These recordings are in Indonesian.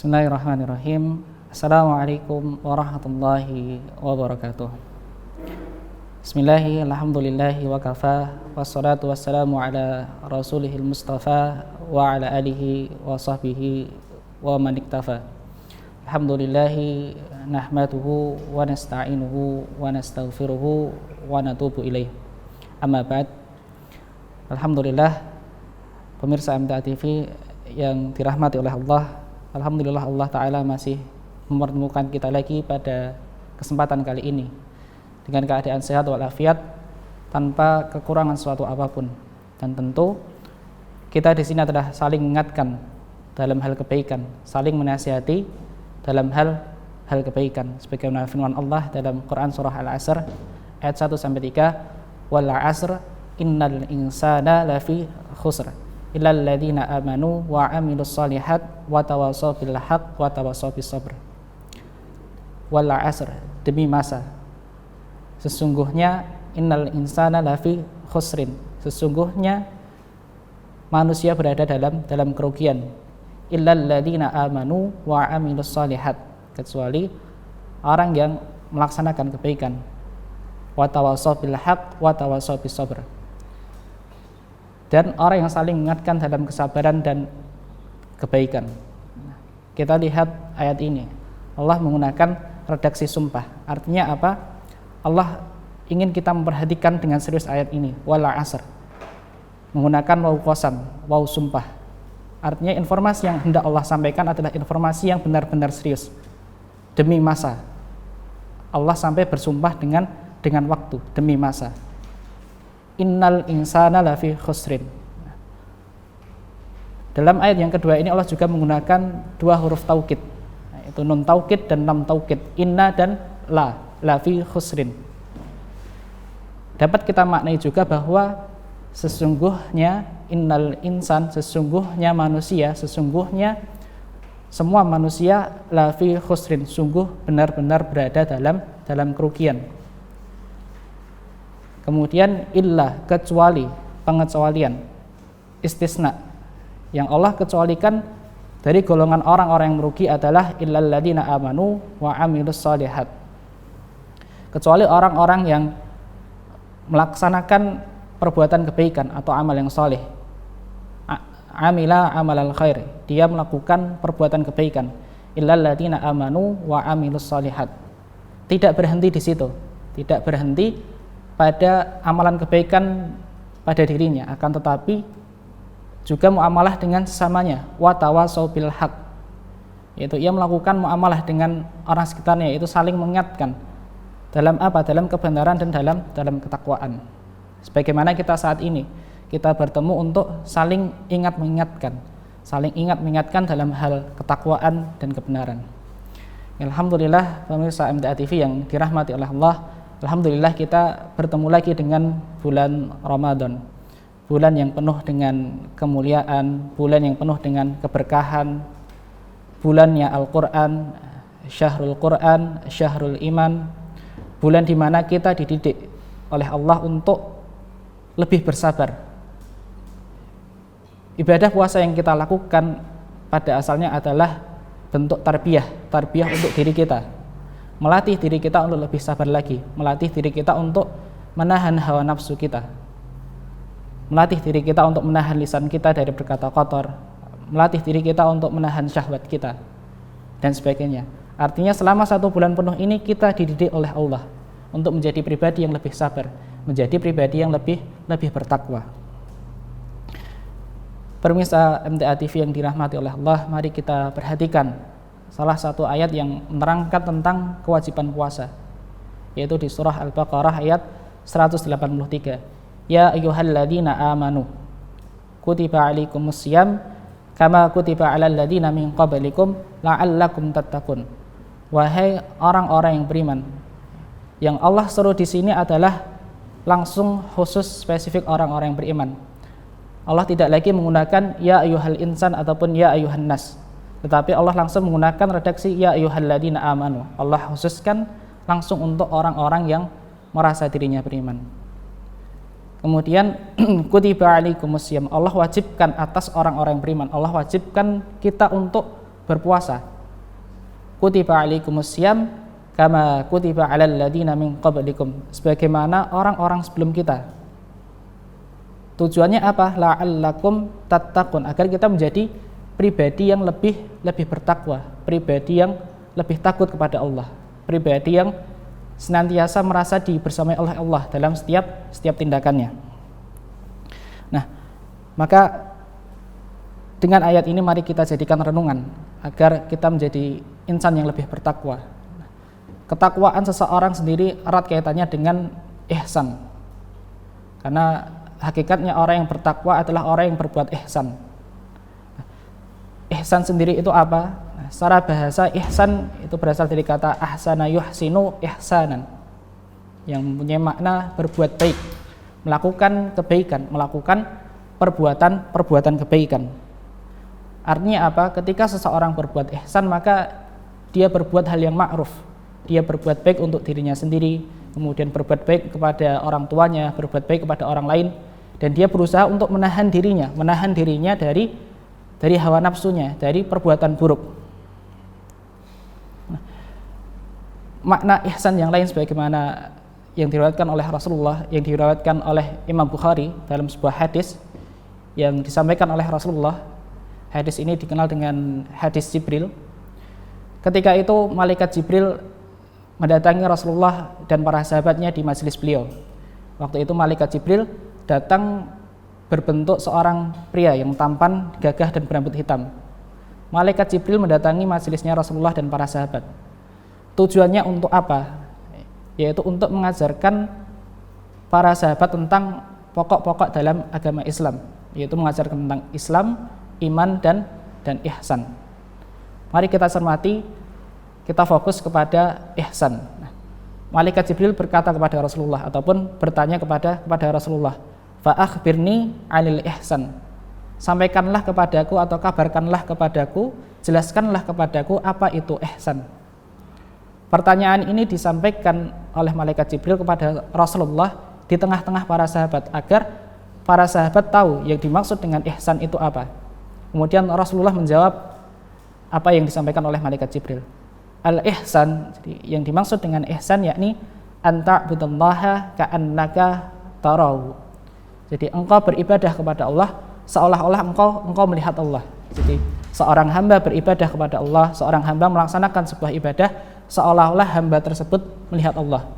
Bismillahirrahmanirrahim. Assalamualaikum warahmatullahi wabarakatuh. Bismillahi, alhamdulillahi wa kafa, wassalatu wassalamu ala rasulihil mustafa wa ala alihi wa sahbihi wa man iktafa. Alhamdulillahi nahmaduhu wa nasta'inuhu wa nastaghfiruhu wa natubu ilaih. Amma ba'd. Alhamdulillah, pemirsa MTA TV yang dirahmati oleh Allah, alhamdulillah Allah Ta'ala masih mempertemukan kita lagi pada kesempatan kali ini dengan keadaan sehat walafiat, tanpa kekurangan suatu apapun. Dan tentu kita di sini adalah saling mengingatkan dalam hal kebaikan, saling menasihati dalam hal kebaikan, sebagaimana firman Allah dalam Quran surah Al-Asr ayat 1-3, wal 'asr innal insana lafi khusr illal ladzina amanu wa 'amilus shalihat wa tawassaw bil haqq wa tawassaw bis sabr. Wal 'asr, demi masa, sesungguhnya innal insana lafi khusrin, sesungguhnya manusia berada dalam kerugian, illal ladzina amanu wa 'amilus shalihat, kecuali orang yang melaksanakan kebaikan, wa tawassaw bil haqq wa tawassaw bis sabr, dan orang yang saling mengingatkan dalam kesabaran dan kebaikan. Kita lihat ayat ini, Allah menggunakan redaksi sumpah. Artinya apa? Allah ingin kita memperhatikan dengan serius ayat ini, wal 'asr, menggunakan waw qasam, waw sumpah. Artinya informasi yang hendak Allah sampaikan adalah informasi yang benar-benar serius. Demi masa, Allah sampai bersumpah dengan waktu, demi masa. Innal insana lafi khusrin. Dalam ayat yang kedua ini Allah juga menggunakan dua huruf taukid, yaitu nun taukid dan lam taukid, inna dan lafi khusrin. Dapat kita maknai juga bahwa sesungguhnya innal insan, sesungguhnya manusia, sesungguhnya semua manusia lafi khusrin, sungguh benar-benar berada dalam kerugian. Kemudian illa, kecuali, pengecualian, istisna, yang Allah kecualikan dari golongan orang-orang yang merugi adalah illal ladzina amanu wa 'amilus shalihat, kecuali orang-orang yang melaksanakan perbuatan kebaikan atau amal yang soleh. Amila amalal khair, dia melakukan perbuatan kebaikan. Illal ladzina amanu wa 'amilus shalihat, tidak berhenti di situ, tidak berhenti pada amalan kebaikan pada dirinya, akan tetapi juga muamalah dengan sesamanya, wa tawassaw bil haqq, yaitu ia melakukan muamalah dengan orang sekitarnya, yaitu saling mengingatkan dalam apa? Dalam kebenaran dan dalam ketakwaan. Sebagaimana kita saat ini, kita bertemu untuk saling ingat mengingatkan dalam hal ketakwaan dan kebenaran. Alhamdulillah, pemirsa MTA TV yang dirahmati oleh Allah, alhamdulillah kita bertemu lagi dengan bulan Ramadan, bulan yang penuh dengan kemuliaan, bulan yang penuh dengan keberkahan, bulannya Al-Quran, syahrul Quran, syahrul iman, bulan di mana kita dididik oleh Allah untuk lebih bersabar. Ibadah puasa yang kita lakukan pada asalnya adalah bentuk tarbiyah untuk diri kita, melatih diri kita untuk lebih sabar lagi, melatih diri kita untuk menahan hawa nafsu kita, melatih diri kita untuk menahan lisan kita dari berkata kotor, melatih diri kita untuk menahan syahwat kita, dan sebagainya. Artinya selama 1 bulan penuh ini kita dididik oleh Allah untuk menjadi pribadi yang lebih sabar, menjadi pribadi yang lebih bertakwa. Pemirsa MTA TV yang dirahmati oleh Allah, mari kita perhatikan salah satu ayat yang menerangkan tentang kewajiban puasa, yaitu di surah Al-Baqarah ayat 183. Ya ayyuhalladzina amanu kutiba alaikumussyam kama kutiba alal ladzina min qablikum la'allakum tattaqun. Wahai orang-orang yang beriman, yang Allah seru di sini adalah langsung khusus spesifik orang-orang yang beriman. Allah tidak lagi menggunakan ya ayyuhal insan ataupun ya ayyuhan nas, tetapi Allah langsung menggunakan redaksi ya ayyuhalladzina amanu. Allah khususkan langsung untuk orang-orang yang merasa dirinya beriman. Kemudian kutiba alaikumussyam, Allah wajibkan atas orang-orang yang beriman, Allah wajibkan kita untuk berpuasa. kutiba alaikumusiyam kama kutiba alal ladzina min qablikum, sebagaimana orang-orang sebelum kita. Tujuannya apa? La'allakum tattaqun, agar kita menjadi pribadi yang lebih bertakwa, pribadi yang lebih takut kepada Allah, pribadi yang senantiasa merasa dibersamai oleh Allah dalam setiap tindakannya. Nah, maka dengan ayat ini mari kita jadikan renungan agar kita menjadi insan yang lebih bertakwa. Ketakwaan seseorang sendiri erat kaitannya dengan ihsan. Karena hakikatnya orang yang bertakwa adalah orang yang berbuat ihsan. Ihsan sendiri itu apa? Nah, secara bahasa ihsan itu berasal dari kata ahsana yuhsinu ihsanan, yang mempunyai makna berbuat baik, melakukan kebaikan, melakukan perbuatan kebaikan. Artinya apa? Ketika seseorang berbuat ihsan, maka dia berbuat hal yang ma'ruf, dia berbuat baik untuk dirinya sendiri, kemudian berbuat baik kepada orang tuanya, berbuat baik kepada orang lain, dan dia berusaha untuk menahan dirinya dari hawa nafsunya, dari perbuatan buruk. Nah, makna ihsan yang lain sebagaimana yang diriwayatkan oleh Rasulullah, yang diriwayatkan oleh Imam Bukhari dalam sebuah hadis yang disampaikan oleh Rasulullah. Hadis ini dikenal dengan hadis Jibril. Ketika itu malaikat Jibril mendatangi Rasulullah dan para sahabatnya di majelis beliau. Waktu itu malaikat Jibril datang berbentuk seorang pria yang tampan, gagah dan berambut hitam. Malaikat Jibril mendatangi majelisnya Rasulullah dan para sahabat. Tujuannya untuk apa? Yaitu untuk mengajarkan para sahabat tentang pokok-pokok dalam agama Islam, yaitu mengajarkan tentang Islam, iman dan ihsan. Mari kita cermati, kita fokus kepada ihsan. Nah, malaikat Jibril berkata kepada Rasulullah ataupun bertanya kepada Rasulullah, fa akhbirni 'anil ihsan. Sampaikanlah kepadaku atau kabarkanlah kepadaku, jelaskanlah kepadaku apa itu ihsan. Pertanyaan ini disampaikan oleh malaikat Jibril kepada Rasulullah di tengah-tengah para sahabat agar para sahabat tahu yang dimaksud dengan ihsan itu apa. Kemudian Rasulullah menjawab apa yang disampaikan oleh malaikat Jibril. Al-ihsan, jadi yang dimaksud dengan ihsan yakni anta'budallaha ka'annaka tarahu. Jadi engkau beribadah kepada Allah seolah-olah engkau melihat Allah. Jadi seorang hamba beribadah kepada Allah, seorang hamba melaksanakan sebuah ibadah seolah-olah hamba tersebut melihat Allah.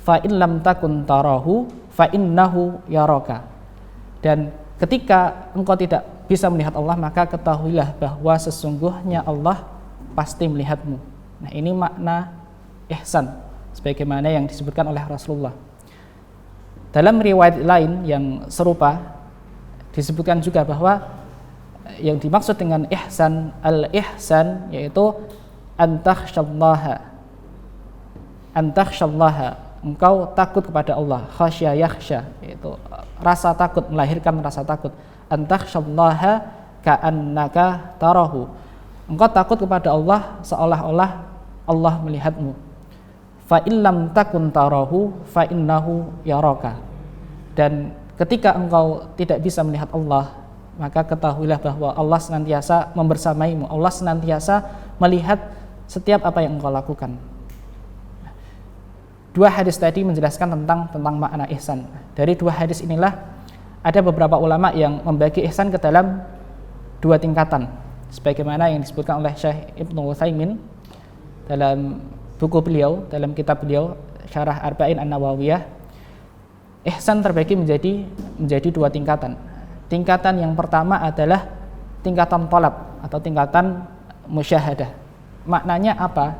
Fa in lam takun tarahu fa innahu yaraka. Dan ketika engkau tidak bisa melihat Allah, maka ketahuilah bahwa sesungguhnya Allah pasti melihatmu. Nah, ini makna ihsan sebagaimana yang disebutkan oleh Rasulullah. Dalam riwayat lain yang serupa disebutkan juga bahwa yang dimaksud dengan ihsan, al-ihsan yaitu antakhsyallaha, engkau takut kepada Allah, khasya yakhsya, yaitu rasa takut, melahirkan rasa takut. Antakhsyallaha ka'annaka tarahu, engkau takut kepada Allah seolah-olah Allah melihatmu. Fa illam takun tarahu fa innahu yaraka. Dan ketika engkau tidak bisa melihat Allah, maka ketahuilah bahwa Allah senantiasa membersamaimu, Allah senantiasa melihat setiap apa yang engkau lakukan. Dua hadis tadi menjelaskan tentang makna ihsan. Dari dua hadis inilah ada beberapa ulama yang membagi ihsan ke dalam dua tingkatan, sebagaimana yang disebutkan oleh Syekh Ibnu Utsaimin dalam buku beliau, dalam kitab beliau Syarah Arba'in An-Nawawiyah. Ihsan terbagi menjadi dua tingkatan. Tingkatan yang pertama adalah tingkatan talab atau tingkatan musyahadah. Maknanya apa?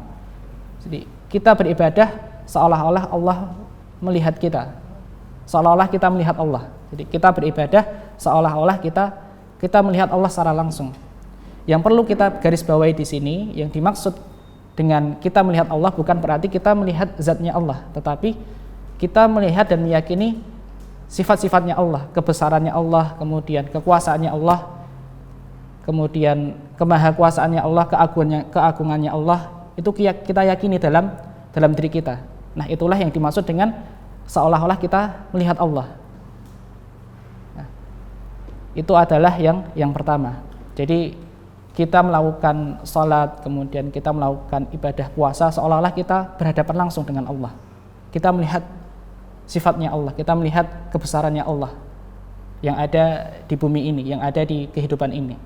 Jadi kita beribadah seolah-olah Allah melihat kita, seolah-olah kita melihat Allah. Jadi kita beribadah seolah-olah kita melihat Allah secara langsung. Yang perlu kita garis bawahi di sini, yang dimaksud dengan kita melihat Allah bukan berarti kita melihat zatnya Allah, tetapi kita melihat dan meyakini sifat-sifatnya Allah, kebesarannya Allah, kemudian kekuasaannya Allah, kemudian kemahakuasaannya Allah, keagungannya Allah, itu kita yakini dalam diri kita. Nah, itulah yang dimaksud dengan seolah-olah kita melihat Allah. Nah, itu adalah yang pertama. Jadi kita melakukan sholat, kemudian kita melakukan ibadah puasa, seolah-olah kita berhadapan langsung dengan Allah. Kita melihat sifatnya Allah, kita melihat kebesarannya Allah yang ada di bumi ini, yang ada di kehidupan ini.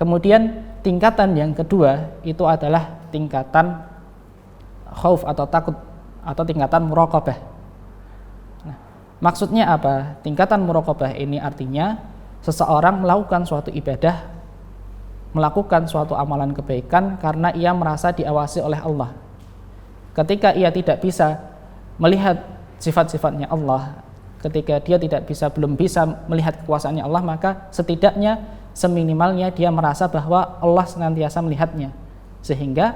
Kemudian tingkatan yang kedua itu adalah tingkatan khauf atau takut, atau tingkatan muraqabah. Nah, maksudnya apa? Tingkatan muraqabah ini artinya seseorang melakukan suatu ibadah, melakukan suatu amalan kebaikan karena ia merasa diawasi oleh Allah. Ketika ia tidak bisa melihat sifat-sifatnya Allah, ketika dia belum bisa melihat kekuasaannya Allah, maka setidaknya seminimalnya dia merasa bahwa Allah senantiasa melihatnya. Sehingga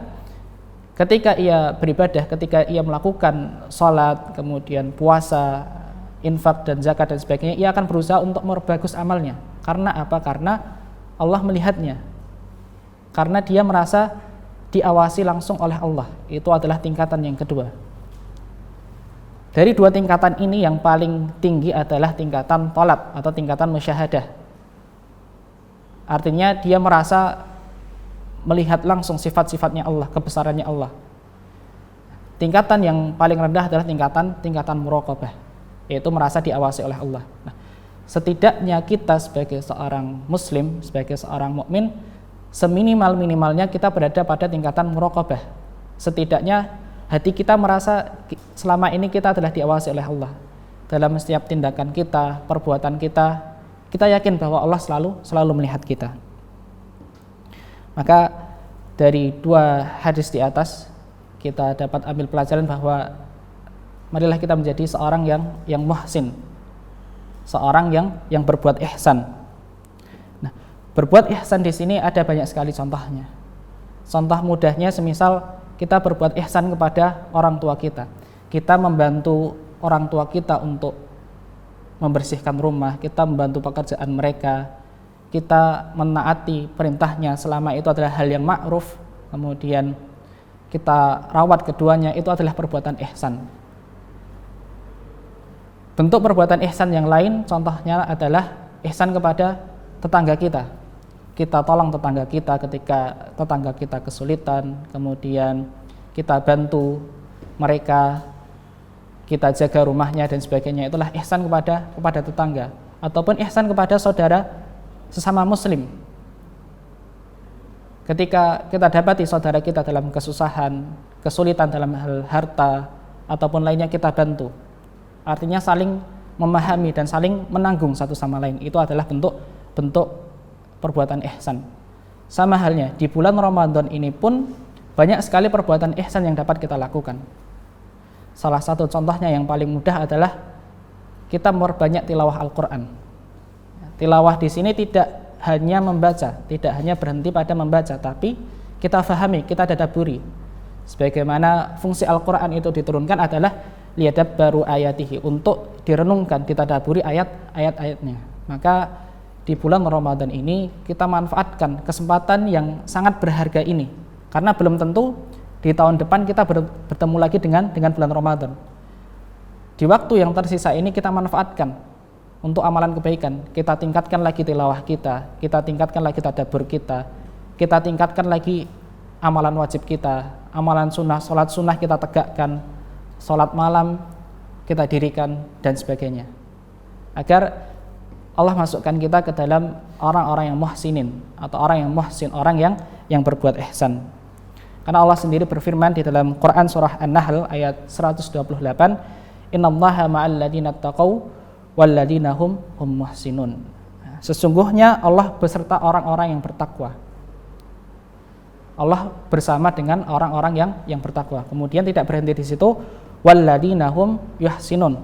ketika ia beribadah, ketika ia melakukan sholat, kemudian puasa, infak dan zakat dan sebagainya, ia akan berusaha untuk memperbagus amalnya. Karena apa? Karena Allah melihatnya. Karena dia merasa diawasi langsung oleh Allah. Itu adalah tingkatan yang kedua. Dari dua tingkatan ini yang paling tinggi adalah tingkatan tolab atau tingkatan musyahadah. Artinya dia merasa melihat langsung sifat-sifatnya Allah, kebesarannya Allah. Tingkatan yang paling rendah adalah tingkatan muraqabah, yaitu merasa diawasi oleh Allah. Nah, setidaknya kita sebagai seorang muslim, sebagai seorang mukmin, seminimal-minimalnya kita berada pada tingkatan muraqabah. Setidaknya hati kita merasa selama ini kita adalah diawasi oleh Allah. Dalam setiap tindakan kita, perbuatan kita yakin bahwa Allah selalu melihat kita. Maka dari dua hadis di atas kita dapat ambil pelajaran bahwa marilah kita menjadi seorang yang muhsin, seorang yang berbuat ihsan. Nah, berbuat ihsan di sini ada banyak sekali contohnya. Contoh mudahnya semisal kita berbuat ihsan kepada orang tua kita. Kita membantu orang tua kita untuk membersihkan rumah, kita membantu pekerjaan mereka, kita menaati perintahnya selama itu adalah hal yang ma'ruf, kemudian kita rawat keduanya, itu adalah perbuatan ihsan. Bentuk perbuatan ihsan yang lain contohnya adalah ihsan kepada tetangga kita. Kita tolong tetangga kita ketika tetangga kita kesulitan, kemudian kita bantu mereka, kita jaga rumahnya dan sebagainya. Itulah ihsan kepada tetangga, ataupun ihsan kepada saudara sesama muslim. Ketika kita dapati saudara kita dalam kesusahan, kesulitan dalam hal harta ataupun lainnya, kita bantu. Artinya saling memahami dan saling menanggung satu sama lain. Itu adalah bentuk perbuatan ihsan. Sama halnya di bulan Ramadan ini pun banyak sekali perbuatan ihsan yang dapat kita lakukan. Salah satu contohnya yang paling mudah adalah kita memperbanyak tilawah Al-Quran. Tilawah di sini tidak hanya membaca, tidak hanya berhenti pada membaca, tapi kita fahami, kita tadabburi. Sebagaimana fungsi Al-Quran itu diturunkan adalah liyadabbaru ayatihi, untuk direnungkan, ditadabburi ayat-ayatnya. Maka di bulan Ramadan ini kita manfaatkan kesempatan yang sangat berharga ini, karena belum tentu di tahun depan kita bertemu lagi dengan bulan Ramadan. Di waktu yang tersisa ini kita manfaatkan untuk amalan kebaikan. Kita tingkatkan lagi tilawah kita tingkatkan lagi tadabbur kita tingkatkan lagi amalan wajib kita, amalan sunnah, sholat sunnah kita tegakkan, sholat malam kita dirikan dan sebagainya, agar Allah masukkan kita ke dalam orang-orang yang muhsinin, atau orang yang muhsin, orang yang berbuat ihsan. Karena Allah sendiri berfirman di dalam Quran surah An-Nahl ayat 128, "Innallaha ma'al ladzina taqaw wal ladzina hum muhsinun." Sesungguhnya Allah beserta orang-orang yang bertakwa. Allah bersama dengan orang-orang yang bertakwa. Kemudian tidak berhenti di situ, wal ladzina hum yuhsinun,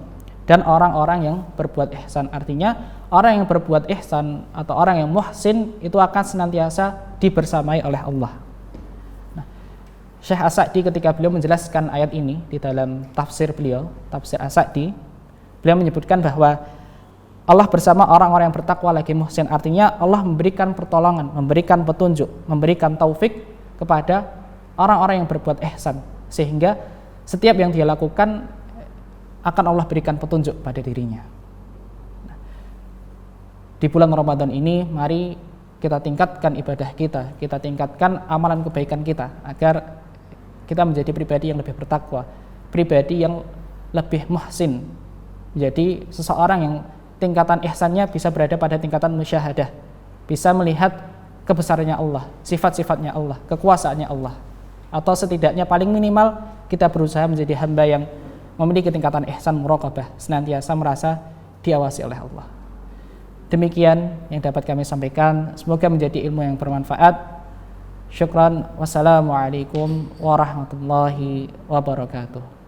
dan orang-orang yang berbuat ihsan. Artinya orang yang berbuat ihsan atau orang yang muhsin itu akan senantiasa dibersamai oleh Allah. Nah, Syekh As-Sa'di ketika beliau menjelaskan ayat ini di dalam tafsir beliau, tafsir As-Sa'di, beliau menyebutkan bahwa Allah bersama orang-orang yang bertakwa lagi muhsin. Artinya Allah memberikan pertolongan, memberikan petunjuk, memberikan taufik kepada orang-orang yang berbuat ihsan, sehingga setiap yang dia lakukan akan Allah berikan petunjuk pada dirinya. Di bulan Ramadan ini mari kita tingkatkan ibadah kita tingkatkan amalan kebaikan kita agar kita menjadi pribadi yang lebih bertakwa, pribadi yang lebih muhsin, menjadi seseorang yang tingkatan ihsannya bisa berada pada tingkatan musyahadah, bisa melihat kebesarannya Allah, sifat-sifatnya Allah, kekuasaannya Allah, atau setidaknya paling minimal kita berusaha menjadi hamba yang memiliki tingkatan ihsan muraqabah, senantiasa merasa diawasi oleh Allah. Demikian yang dapat kami sampaikan, semoga menjadi ilmu yang bermanfaat. Syukran, wassalamualaikum warahmatullahi wabarakatuh.